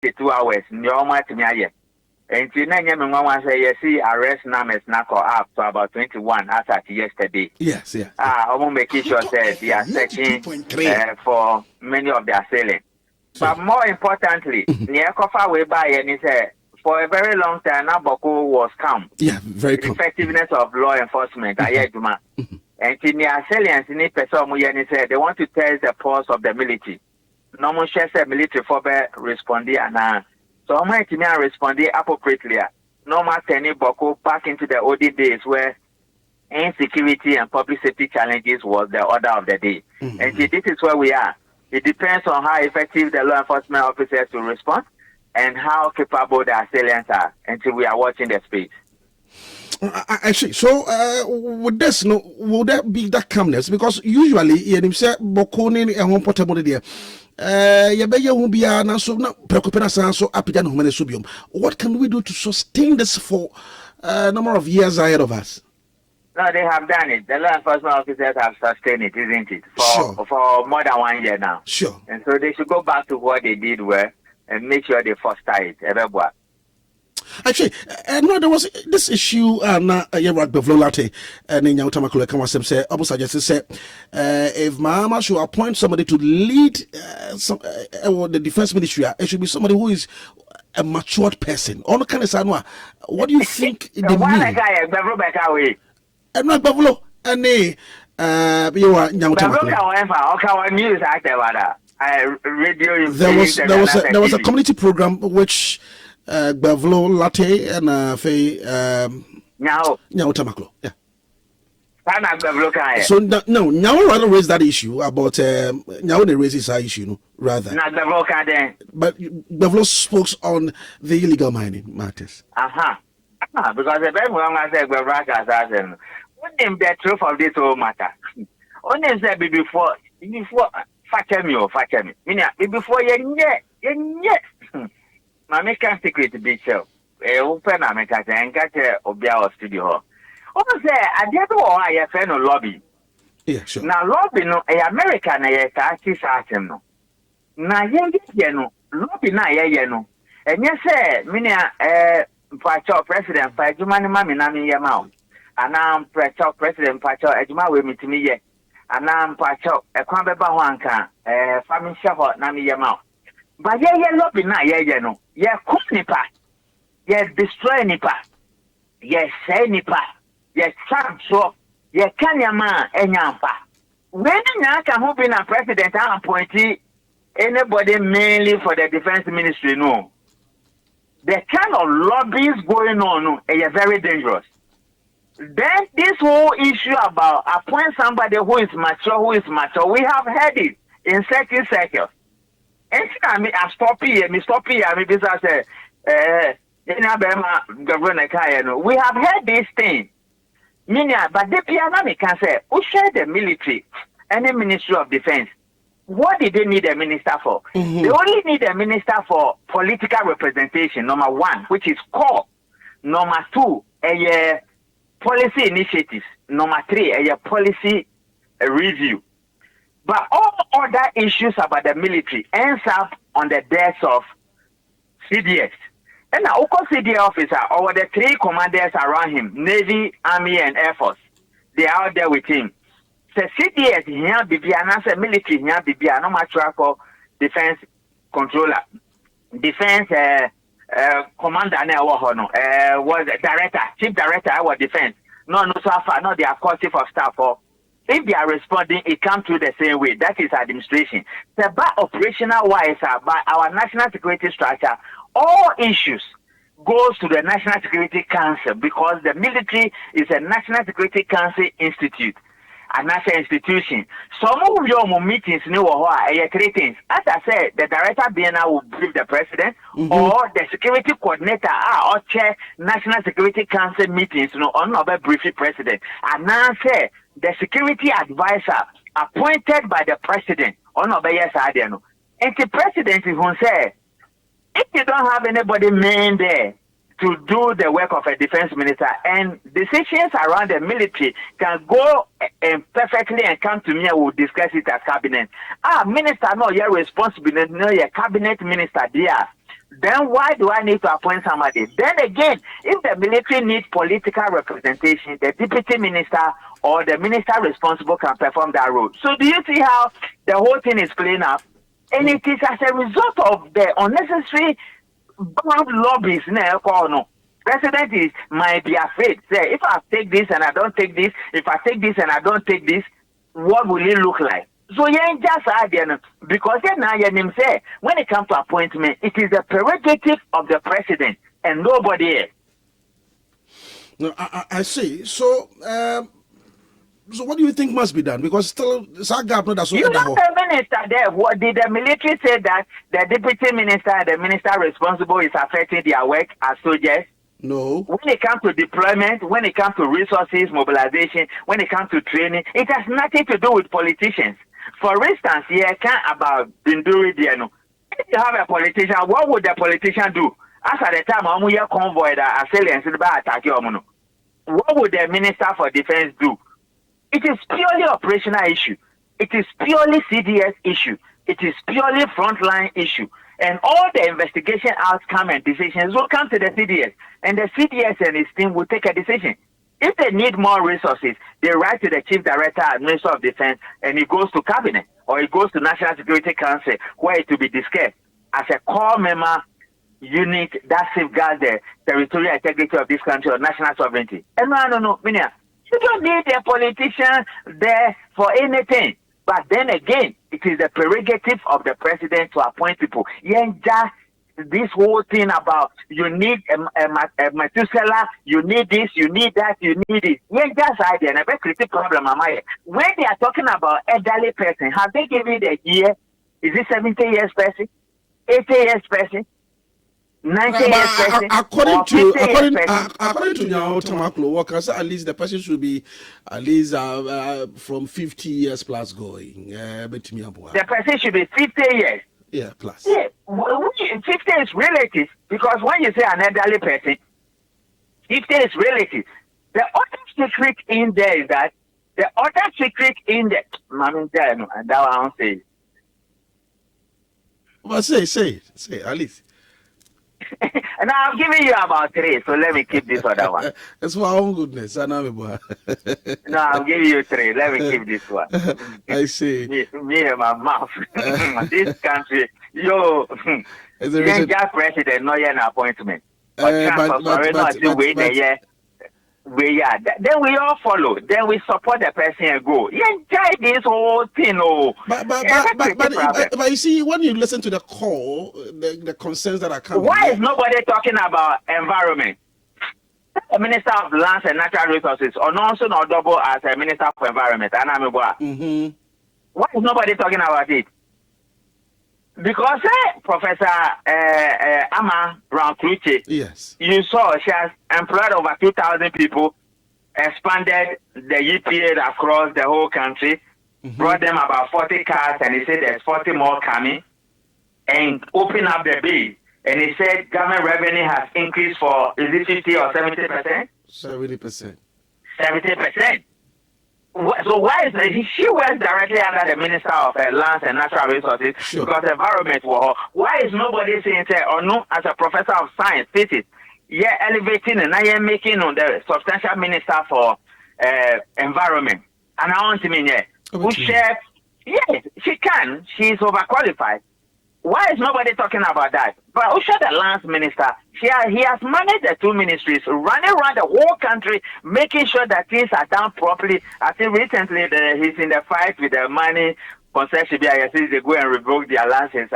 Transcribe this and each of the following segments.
2 hours. Nyoma Timiaye. And Tinanya say, you see, arrest numbers now up to about 21 as at yesterday. Yes, yes. I won't make sure that they are searching for many of their assailants. But more importantly, Nyakofa we buy and he said, for a very long time, Naboko was calm. Yeah, very calm. Effectiveness of law enforcement. And in the assailants, he said they want to test the pulse of the military. No more shares the military for responding and so I'm going to respond appropriately. No more turning Boko back into the old days where insecurity and public safety challenges was the order of the day. And this is where we are. It depends on how effective the law enforcement officers will respond and how capable the assailants are until we are watching the space. Actually, so with this, will there be that calmness? Because usually, you say Bokoni and one portable there. What can we do to sustain this for a number of years ahead of us? No, they have done it. The law enforcement officers have sustained it, isn't it? For more than 1 year now. Sure. And so they should go back to what they did well and make sure they foster it. Actually, no, there was this issue. Latte and in Yautamakula Kamasem said, almost suggested said, if Mahama should appoint somebody to lead the defense ministry, it should be somebody who is a matured person. What do you think? And not Buffalo, and you are there was a community program which. Bavlo Latte and now Tamaklo. Yeah. So now rather raise that issue about now they raise this issue, rather. But Bavlo spoke on the illegal mining matters. Because the very long I said Bavrakas what name the truth of this whole matter? Only said before Fatemi. Before you my make a secret big show. Open America and catch a Obia studio. Over there, I did all I have no lobby. Yeah, sure. Now, lobby no a American, I catch no. Now, no lobby na no. And yes, sir, Minia, Pacho President, Pajumani Mammy Nami Yamau. And I'm Pacho President Pacho Ejuma with me to me yet. And I'm Pacho, a Kwambe Bawanka, family shop Nami Yamau. But lobby na no. Cook nipa, destroy nipa, say nipa, trap so, kanyama enyampa. When you can be a president and appointee anybody mainly for the defense ministry, no. The kind of lobbies going on is very dangerous. Then this whole issue about appoint somebody who is mature, we have heard it in certain circles. And I stop here, because I say, we have heard this thing. But the piano can say, who share the military, any Ministry of Defense? What did they need a minister for? They only need a minister for political representation, number 1, which is core. Number 2, a policy initiatives. Number 3, a policy review. But all other issues about the military ends up on the desk of CDS. And now, CDS officer, or the 3 commanders around him, Navy, Army, and Air Force, they are out there with him. So CDS here, Bibiana, say military here, Bibiana, no matter for defense controller, defense commander, was director, chief director, our defense. No, so far, no, they are chief of staff for. If they are responding, it comes through the same way. That is administration. So, by operational wise, by our national security structure, all issues goes to the National Security Council because the military is a National Security Council institute, a national institution. Some of your meetings, 3 things. As I said, the director BNI will brief the president, or the security coordinator or chair National Security Council meetings, on the briefing president. And now say the security advisor appointed by the president, on the yes, I don't know. And the president will say, if you don't have anybody main there to do the work of a defense minister, and decisions around the military can go perfectly and come to me and we'll discuss it as cabinet. Minister, no, you're responsible, no, you're cabinet minister there. then why do I need to appoint somebody? Then again, if the military needs political representation, the deputy minister or the minister responsible can perform that role. So do you see how the whole thing is playing up? And it is as a result of the unnecessary bad lobbies. No, president might be afraid. Say, if I take this and I don't take this, if I take this and I don't take this, what will it look like? So just because say when it comes to appointment, it is the prerogative of the president and nobody else. No, I see. So what do you think must be done? Because still, gap not as you know the minister there. What did the military say that the deputy minister and the minister responsible is affecting their work as soldiers? No. When it comes to deployment, when it comes to resources, mobilization, when it comes to training, it has nothing to do with politicians. For instance, about Bundun, if you have a politician, what would the politician do? As at the time, I'm here convoy that assailants attack you. What would the minister for defense do? It is purely operational issue. It is purely CDS issue. It is purely frontline issue. And all the investigation outcome and decisions will come to the CDS. And the CDS and his team will take a decision. If they need more resources, they write to the Chief Director and Minister of Defense, and it goes to Cabinet, or it goes to National Security Council, where it will be discussed as a core member unit that safeguards the territorial integrity of this country or national sovereignty. And no, you don't need a politician there for anything. But then again, it is the prerogative of the president to appoint people. This whole thing about you need a Methuselah, you need this, you need that, you need it. Just idea, and a very critical problem. When they are talking about elderly person, have they given the year? Is it 70 years person, 80 years person, 90 years person? According to Tamaklo workers, at least the person should be at least from 50 years plus going. The person should be 50 years. Yeah, plus. Yeah, 50 is relative because when you say an elderly person, 50 is relative. The other secret in there is that and that I won't say. Well, say, at least. And I'm giving you about 3, so let me keep this other one. It's for our own goodness. I know. No, I'm giving you 3. Let me keep this one. I see. Me and my mouth. This country, just president, not yet an appointment. Then we all follow. Then we support the person and go. Enjoy this whole thing. But you see, when you listen to the call, the concerns that are coming. Why is nobody talking about environment? The Minister of Lands and Natural Resources, or also not double as a Minister for Environment. Mm-hmm. Why is nobody talking about it? Because Professor Ama Brown-Kluche, yes, you saw she has employed over 2,000 people, expanded the EPA across the whole country, brought them about 40 cars, and he said there's 40 more coming, and open up the base. And he said government revenue has increased for, is it 50 or 70%? 70%. 70%. So why is she works directly under the Minister of Lands and Natural Resources because environment war. Why is nobody saying or no as a professor of science physics, elevating and I am making on the substantial minister for environment. And I want to mean who share yes, she can. She is overqualified. Why is nobody talking about that? But Usha, the lands minister, he has managed the 2 ministries, running around the whole country, making sure that things are done properly. I think recently he's in the fight with the money concession. They go and revoke their license.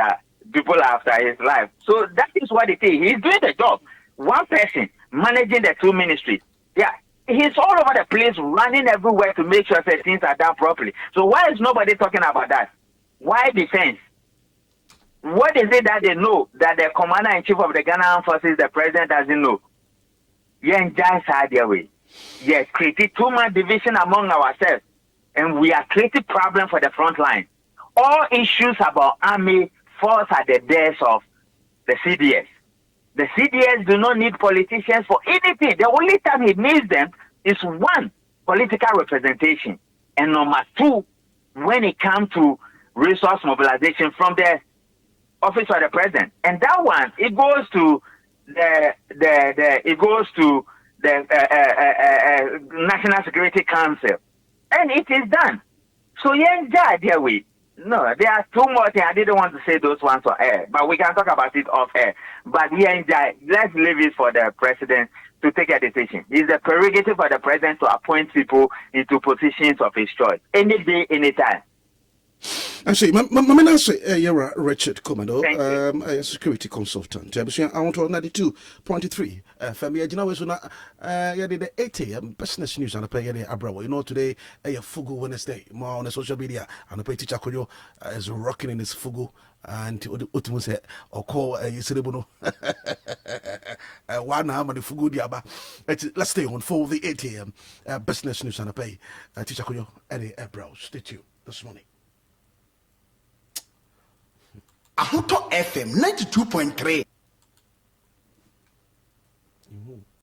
People after his life. So that is what it is. He's doing the job. One person managing the 2 ministries. Yeah, he's all over the place, running everywhere to make sure that things are done properly. So why is nobody talking about that? Why defense? What is it that they know that the commander-in-chief of the Ghana Armed Forces, the president, doesn't know? Creating too much division among ourselves, and we are creating problem for the front line. All issues about army falls at the desk of the CDS. The CDS do not need politicians for anything. The only time he needs them is 1, political representation, and number 2, when it comes to resource mobilization from the office of the president, and that one it goes to the National Security Council, and it is done. So there we. No, there are two more things. I didn't want to say those ones on air, but we can talk about it off air. But let's leave it for the president to take a decision. It's the prerogative for the president to appoint people into positions of his choice, any day, anytime. Actually, my say you're Richard Kumadoe, a security consultant. Ahotor 92.3. Family, you know, so na the 8 a.m. business news and I pay abroad. You know, today a Fugu Wednesday. More on the social media and the teacher Koyo is rocking in his Fugu and Utmus or call a Yisribuno. One hour the Fugu diaba. Let's stay on for the 8 a.m. Business news and I pay teacher Koyo and abroad. Stay tuned this morning. Ahotor FM 92.3.